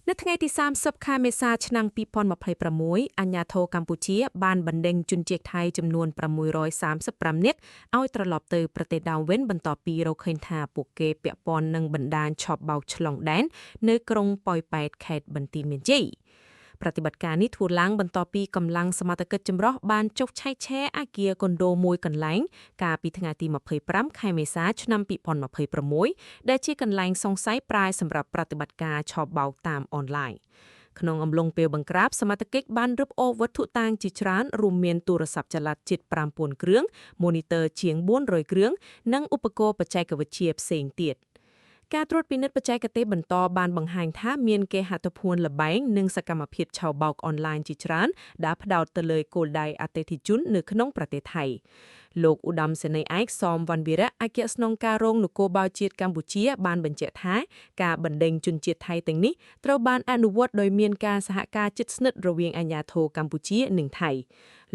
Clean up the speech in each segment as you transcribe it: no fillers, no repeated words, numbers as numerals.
នៅថ្ងៃទី30 ខែមេសាឆ្នាំ2026អាជ្ញាធរកម្ពុជាបានបណ្ដេញជនជាតិថៃចំនួន635នាក់ឲ្យត្រឡប់ទៅប្រទេសដើមវិញបន្ទាប់ពីរកឃើញថាពួកគេពាក់ព័ន្ធនឹងបណ្ដាញឆបបោកឆ្លងដែននៅក្រុងប៉ោយប៉ែតខេត្តបន្ទាយមានជ័យប្រតិបត្តិការនេះធ្វើឡើងបន្ទាប់ពីកម្លាំងសមត្ថកិច្ចចម្រុះបានចុះឆែកឆេរអគារកុនដូមួយកន្លែងកាលពីថ្ងៃទី25ខែមេសាឆ្នាំ2026ដែលជាកន្លែងសង្ស័យប្រាយសម្រាប់ប្រតិបត្តិការឆបោកតាមអនឡាញក្នុងអំឡុងពេលបង្ក្រាបសមត្ថកិច្ចបានរឹបអូសវត្ថុតាងជាច្រើនរួមមានទូរស័ព្ទចល័តជិត5000គ្រឿង monitor ជាង400គ្រឿងនិងឧបករណ៍បច្ចេកវិទ្យាផ្សេងទៀតការត្រួតពិនិត្យបច្ចេកទេសបន្តបានបង្ហាញថាមានគេហទំព័រលបែងនិងសកម្មភាពឆបោកអនឡាញជាច្រើនដែលផ្ដោតទៅលើគោលដៅអតិថិជននៅក្នុងប្រទេសថៃលោកឧត្តមសេនីយ៍ឯកសមវណ្ណវីរៈអគ្គស្នងការរងនគរបាលជាតិកម្ពុជាបានបញ្ជាក់ថាការបណ្ដេញជនជាតិថៃទាំងនេះត្រូវបានអនុវត្តដោយមានការសហការជិតស្និទ្ធរវាងអាជ្ញាធរកម្ពុជានិងថៃ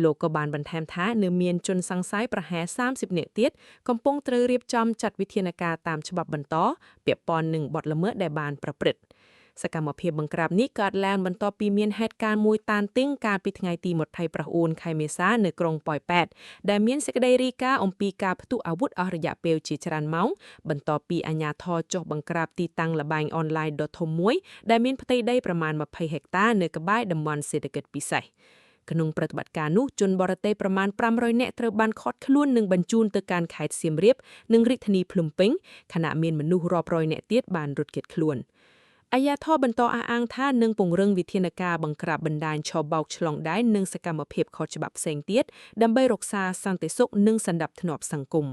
លោកក៏បានបន្ថែមថានៅមានជនសង្ស័យប្រហែល30នាក់ទៀតកំពុងត្រូវរៀបចំចាត់វិធានការតាមច្បាប់បន្តពាក់ព័ន្ធនឹងបទល្មើសដែលបានប្រព្រឹត្តសកម្មភាពបង្ក្រាបនេះកើតឡើងបន្ទាប់ពីមានហេតុការណ៍មួយតានតឹងកាលពីថ្ងៃទី29ខែមេសានៅក្រុងប៉ោយប៉ែតដែលមានសេចក្តីរាយការណ៍អំពីការផ្ទុះអាវុធអស់រយៈពេលជាច្រើនម៉ោងបន្ទាប់ពីអាជ្ញាធរចុះបង្ក្រាបទីតាំងល្បែងអនឡាញដ៏ធំមួយដែលមានផ្ទៃដីប្រមាណ20ហិកតានៅក្បែរតំបន់សេដ្ឋកិច្ចពិសេសក្នុងប្រតិបត្តិការនោះជនបរទេសប្រមាណ500នាក់ត្រូវបានឃាត់ខ្លួននិងបញ្ជូនទៅកាន់ខេត្តសៀមរាបនិងរាជធានីភ្នំពេញខណៈមានមនុស្សរាប់រយនាក់ទៀតបានរត់គេចខ្លួនអាជ្ញាធរបន្តអះអាងថានឹងពង្រឹងវិធានការបង្ក្រាបបណ្ដាញឆបោកឆ្លងដែននិងសកម្មភាពខុសច្បាប់ផ្សេងទៀតដើម្បីរក្សាសន្តិសុខនិងសណ្ដាប់ធ្នាប់សង្គម